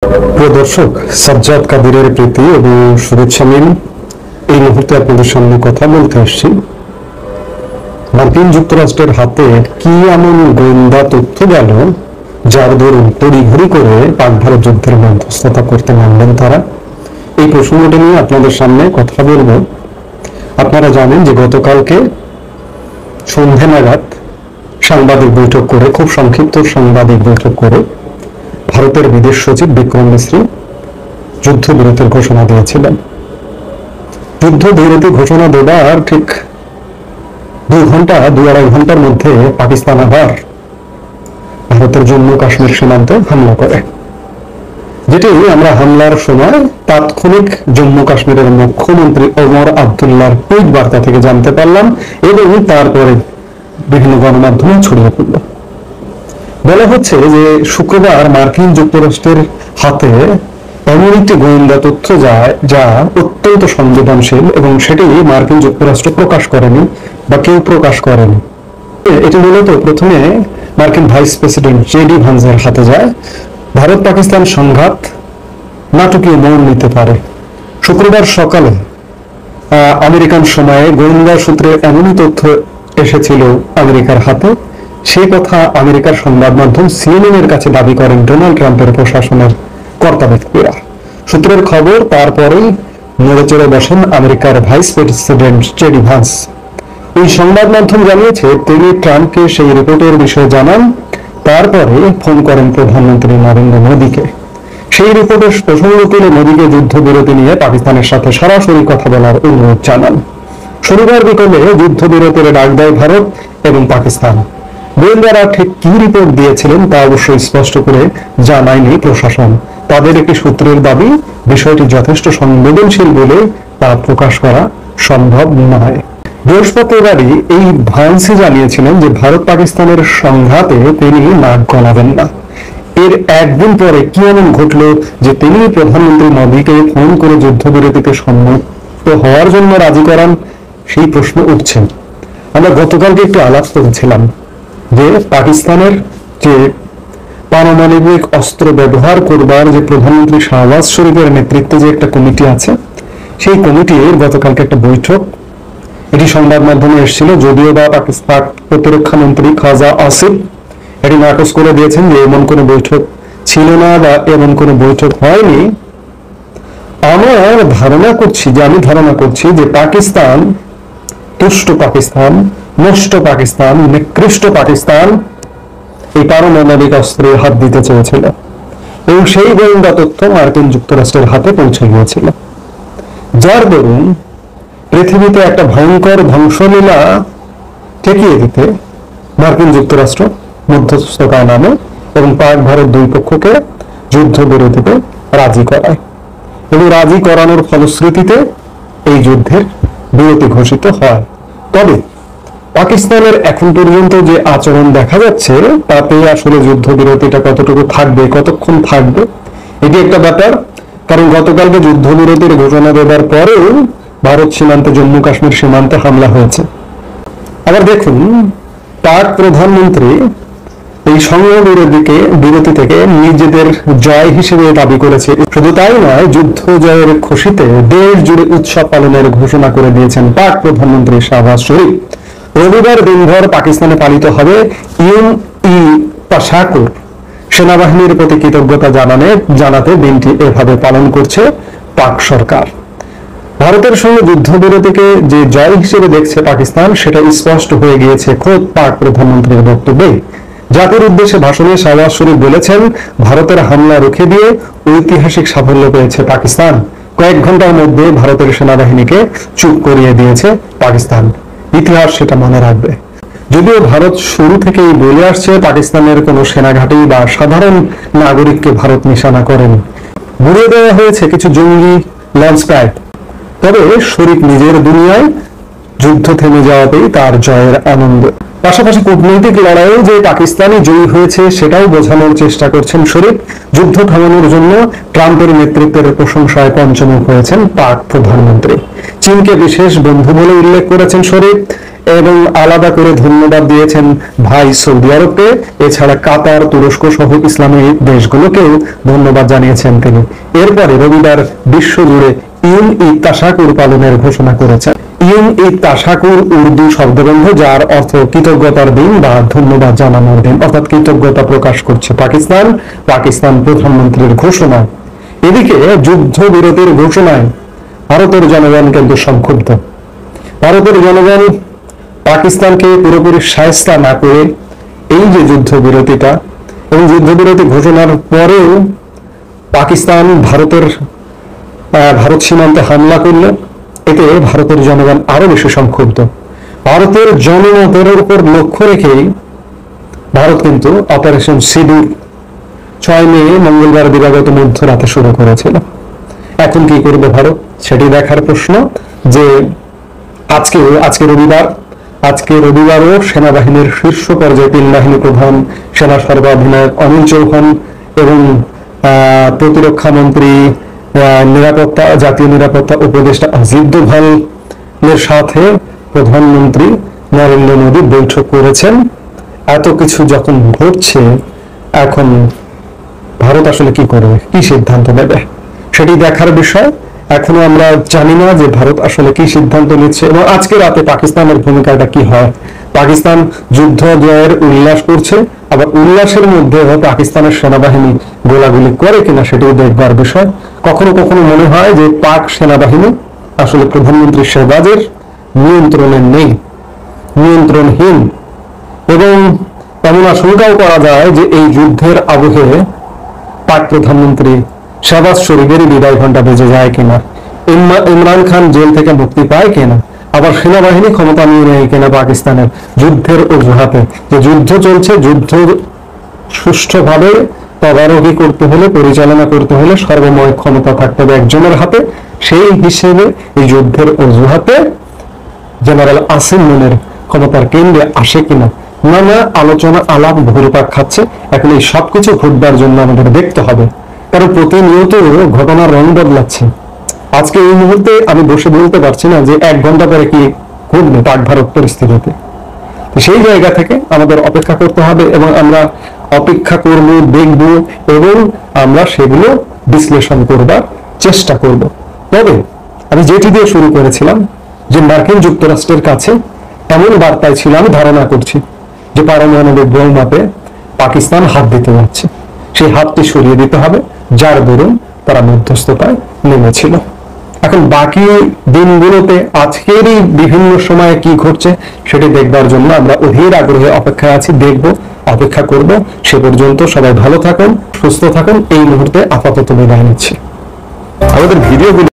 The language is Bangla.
প্রিয় দর্শক, সাজ্জাদ কাদিরের প্রীতি এবং শুভেচ্ছা নিন। এই মুহূর্তে আপনাদের সামনে কথা বলতে আসছি মার্কিন যুক্তরাষ্ট্রের হাতে কি এমন গোয়েন্দা তথ্য গেল যার দরুন তড়িঘড়ি করে পাক ভারত যুদ্ধের মধ্যস্থতা করতে নামলেন তারা। এই প্রসঙ্গটি নিয়ে আপনাদের সামনে কথা বলবো। আপনারা জানেন যে গতকালকে সন্ধে নাগাদ সাংবাদিক বৈঠক করে, খুব সংক্ষিপ্ত সাংবাদিক বৈঠক করে ভারতের বিদেশ সচিব বিক্রম মিশ্রি যুদ্ধবিরতির ঘোষণা দিয়েছিলেন। যুদ্ধবিরতি ঘোষণা দেবার ঠিক 2-2.5 ঘন্টার মধ্যে পাকিস্তান আবার ভারতের জম্মু কাশ্মীর সীমান্তে হামলা করে, যেটি আমরা হামলার সময় তাৎক্ষণিক জম্মু কাশ্মীরের মুখ্যমন্ত্রী ওমর আবদুল্লাহর টুইট বার্তা থেকে জানতে পারলাম এবং তারপরে বিভিন্ন গণমাধ্যমে ছড়িয়ে পড়ল। বলা হচ্ছে যে শুক্রবার মার্কিন যুক্তরাষ্ট্রের হাতে এমন একটি গোয়েন্দা তথ্য যায় যা অত্যন্ত সংবেদনশীল এবং সেটি মার্কিন যুক্তরাষ্ট্র প্রকাশ করেনি বা কেউ প্রকাশ করেনি। এটি মূলত প্রথমে মার্কিন ভাইস প্রেসিডেন্ট জেডি ভান্সের হাতে যায়। ভারত পাকিস্তান সংঘাত নাটকীয় মোড় নিতে পারে। শুক্রবার সকালে আমেরিকান সময়ে গোয়েন্দা সূত্রে এমনই তথ্য এসেছিল আমেরিকার হাতে, সে কথা আমেরিকার সংবাদ মাধ্যম সিএনএন এর কাছে দাবি করেন ডোনাল্ড ট্রাম্পের প্রশাসনের কর্তা ব্যক্তিরা। সূত্রের খবর, তারপরেই নড়ে চড়ে বসেন আমেরিকার ভাইস প্রেসিডেন্ট জেডি ভান্স। এই সংবাদ মাধ্যম জানিয়েছে তিনি ট্রাম্পকে সেই রিপোর্টের বিষয়ে জানান, তারপরে ফোন করেন প্রধানমন্ত্রী নরেন্দ্র মোদীকে। সেই রিপোর্টের প্রসঙ্গ তুলে মোদীকে যুদ্ধবিরতি নিয়ে পাকিস্তানের সাথে সরাসরি কথা বলার অনুরোধ জানান। শনিবার বিকেলে যুদ্ধবিরতির ডাক দেয় ভারত এবং পাকিস্তান। গোয়েন্দারা ঠিক কি রিপোর্ট দিয়েছিলেন তা অবশ্যই স্পষ্ট করে জানায়নি প্রশাসন। তাদের একটি সূত্রের দাবি, বিষয়টি যথেষ্ট সংবেদনশীল বলে তা প্রকাশ করা সম্ভব নয়। বৃহস্পতিবারই এই ভান্সি জানিয়েছিলেন যে ভারত পাকিস্তানের সংঘাতে তিনি নাক গলাবেন না। এর একদিন পরে কি এমন ঘটল যে তিনি প্রধানমন্ত্রী মোদীকে ফোন করে যুদ্ধবিরতিতে সম্মত হওয়ার জন্য রাজি করান, সেই প্রশ্ন উঠছে। আমরা গতকালকে একটু আলাপ করেছিলাম যে পাকিস্তানের যে পারমাণবিক অস্ত্র ব্যবহার করবার যে প্রধানমন্ত্রী শাহবাজ শরীফের নেতৃত্বে যে একটা কমিটি আছে, সেই কমিটির গতকালকে একটা বৈঠক, এটি সংবাদ মাধ্যমে এসেছিল। যদিও বা পাকিস্তান প্রতিরক্ষা মন্ত্রী খাজা আসিফ এটি নাকচ করে দিয়েছেন যে এমন কোনো বৈঠক ছিল না বা এমন কোনো বৈঠক হয়নি। আমি ধারণা করছি যে পাকিস্তান, তুষ্ট পাকিস্তান, নষ্ট পাকিস্তান, নিকৃষ্ট পাকিস্তান এই পারমাণবিক অস্ত্রে হাত দিতে চেয়েছিল এবং সেই গোয়েন্দা তথ্য মার্কিন যুক্তরাষ্ট্রের হাতে পৌঁছে গিয়েছিল, যার দরুন পৃথিবীতে একটা ভয়ঙ্কর ধ্বংসলীলা ঠেকিয়ে দিতে মার্কিন যুক্তরাষ্ট্র মধ্যস্থতায় নামে এবং পাক ভারত দুই পক্ষকে যুদ্ধবিরতিতে রাজি করায় এবং রাজি করানোর ফলশ্রুতিতে এই যুদ্ধের বিরতি ঘোষিত হয়। তবে পাকিস্তানের এখন পর্যন্ত যে আচরণ দেখা যাচ্ছে তাতে আসলে যুদ্ধবিরতিটা কতটুকু থাকবে, কতক্ষণ থাকবে, এটি একটা ব্যাপার। কারণ গতকালকে যুদ্ধবিরতির ঘোষণা দেওয়ার পরেও ভারত সীমান্তে, জম্মু কাশ্মীর সীমান্তে হামলা হয়েছে। আবার দেখুন, পাক প্রধানমন্ত্রী এই বিরতি থেকে নিজেদের জয় হিসেবে দাবি করেছে। শুধু তাই নয়, যুদ্ধ জয়ের খুশিতে দেশ জুড়ে উৎসব পালনের ঘোষণা করে দিয়েছেন পাক প্রধানমন্ত্রী শাহবাজ শরীফ। রবিবার দিনভর পাকিস্তানে পালিত হবে পাশাকুর। সেনাবাহিনীর প্রতি কৃতজ্ঞতা জানাতে দিনটি এভাবে পালন করছে পাক সরকার। ভারতের সঙ্গে যুদ্ধবিরতিকে যে জয় হিসেবে দেখছে পাকিস্তান, সেটা স্পষ্ট হয়ে গিয়েছে খোদ পাক প্রধানমন্ত্রীর বক্তব্যে। জাতির উদ্দেশ্যে ভাষণে শাহবাজ শরীফ বলেছেন, ভারতের হামলা রুখে দিয়ে ঐতিহাসিক সাফল্য পেয়েছে পাকিস্তান। কয়েক ঘন্টার মধ্যে ভারতের সেনাবাহিনীকে চুপ করিয়ে দিয়েছে পাকিস্তান। ইতিহাস সেটা মনে রাখবে। যদিও ভারত শুরু থেকেই বলে আসছে পাকিস্তানের কোনো সেনাঘাঁটি বা সাধারণ নাগরিককে ভারত নিশানা করেনি। গুড়িয়ে দেওয়া হয়েছে কিছু জঙ্গি লঞ্চ প্যাড। তবে শরীফ নিজের দুনিয়ায় যুদ্ধ থেমে যাওয়াতেই তার জয়ের আনন্দ পাশাপাশি কূটনৈতিক লড়াইয়ে যে পাকিস্তানি জয়ী হয়েছে সেটাও বোঝানোর চেষ্টা করছেন শরীফ। যুদ্ধ থামানোর জন্য ট্রাম্পের নেতৃত্বের প্রশংসায় পঞ্চমুখ হয়েছেন পাক প্রধানমন্ত্রী। চীনকে বিশেষ বন্ধু বলে উল্লেখ করেছেন শরীফ এবং আলাদা করে ধন্যবাদ দিয়েছেন ভাই সৌদি আরবকে। এছাড়া কাতার, তুরস্ক সহ ইসলামী দেশগুলোকেও ধন্যবাদ জানিয়েছেন তিনি। এরপরে রবিবার বিশ্বজুড়ে ঈদ তাশাকুর পালনের ঘোষণা করেছেন। ঈদ তাশাকুর উর্দু শব্দবন্ধ, যার অর্থ কৃতজ্ঞতার দিন বা ধন্যবাদ জানানোর দিন, অর্থাৎ কৃতজ্ঞতা প্রকাশ করছে পাকিস্তান প্রধানমন্ত্রীর ঘোষণা। এদিকে যুদ্ধবিরতির ঘোষণায় ভারতের জনগণ কিন্তু সংক্ষুব্ধ। ভারতের জনগণ পাকিস্তানকে পুরোপুরি শায়েস্তা না করে এই যে যুদ্ধবিরতিটা এবং যুদ্ধবিরতি ঘোষণার পরেও পাকিস্তান ভারত সীমান্তে হামলা করলে এতে ভারতের জনগণ আরো বেশি সংক্ষুব্ধ। ভারতের জনমতের উপর লক্ষ্য রেখেই ভারত কিন্তু অপারেশন সিঁদুর 6 মে মঙ্গলবার দিবাগত মধ্যরাতে শুরু করেছিল। এখন কি করবে ভারত, সেটি দেখার প্রশ্ন। যে আজকে রবিবারও সেনাবাহিনীর শীর্ষ পর্যায়ে 3 বাহিনী প্রধান, সেনা সর্বাধিনায়ক অনিল চৌহান এবং প্রতিরক্ষা মন্ত্রী, জাতীয় নিরাপত্তা উপদেষ্টা অজিত দোভালের সাথে প্রধানমন্ত্রী নরেন্দ্র মোদী বৈঠক করেছেন। এত কিছু যখন ঘটছে, এখন ভারত আসলে কি করবে, কি সিদ্ধান্ত নেবে সেটি দেখার বিষয়। এখনো আমরা জানি না যে ভারত আসলে কি সিদ্ধান্ত নিচ্ছে এবং আজকে রাতে পাকিস্তানের ভূমিকাটা কি হয়। পাকিস্তান যুদ্ধ জয়ের উল্লাস করছে, আবার উল্লাসের মধ্যে পাকিস্তানের সেনাবাহিনী গোলাগুলি করে কিনা সেটিও দেখবার বিষয়। কখনো কখনো মনে হয় যে পাক সেনাবাহিনী আসলে প্রধানমন্ত্রী শেহবাজের নিয়ন্ত্রণহীন, এবং এমন আশঙ্কাও করা যায় যে এই যুদ্ধের আবহে পাক প্রধানমন্ত্রী শেহবাজ শরীফেরই বিদায় ঘণ্টা বেজে যায় কিনা, ইমরান খান জেল থেকে মুক্তি পায় কিনা, আবার সেনাবাহিনী ক্ষমতা নিয়ে নেয় কিনা পাকিস্তানের যুদ্ধের অজুহাতে। যে যুদ্ধ চলছে, যুদ্ধ সুষ্ঠুভাবে তদারকি করতে হলে, পরিচালনা করতে হলে সর্বময় ক্ষমতা থাকতে হবে একজনের হাতে। সেই হিসেবে এই যুদ্ধের অজুহাতে জেনারেল আসিম মুনির ক্ষমতার কেন্দ্রে আসে কিনা নানা আলোচনা আলাপ ঘুরপাক খাচ্ছে। এখন এই সবকিছু ঘটবার জন্য আমাদের দেখতে হবে, কারণ প্রতিনিয়ত ঘটনার রং বদলাচ্ছে। আজকে এই মুহূর্তে আমি বসে বলতে পারছি না যে 1 ঘন্টা পরে কি ঘটবে পাক ভারত পরিস্থিতিতে। সেই জায়গা থেকে আমাদের অপেক্ষা করতে হবে এবং আমরা অপেক্ষা করব, দেখব এবং আমরা সেগুলো বিশ্লেষণ করবার চেষ্টা করব। তবে আমি যেটি দিয়ে শুরু করেছিলাম যে মার্কিন যুক্তরাষ্ট্রের কাছে এমন বার্তায় ছিল, আমি ধারণা করছি যে পারমাণবিক বোমাতে পাকিস্তান হাত দিতে যাচ্ছে, সেই হাতটি সরিয়ে দিতে হবে, যার দরুন তারা মধ্যস্থতায় নেমেছিল। এখন বাকি দিনগুলোতে আজকেরই বিভিন্ন সময়ে কি ঘটছে সেটি দেখবার জন্য আমরা অধীর আগ্রহে অপেক্ষায় আছি, দেখব, অপেক্ষা করব। সে পর্যন্ত সবাই ভালো থাকুন, সুস্থ থাকুন। এই মুহূর্তে আপাতত বিদায় নিচ্ছি। আমাদের ভিডিওগুলো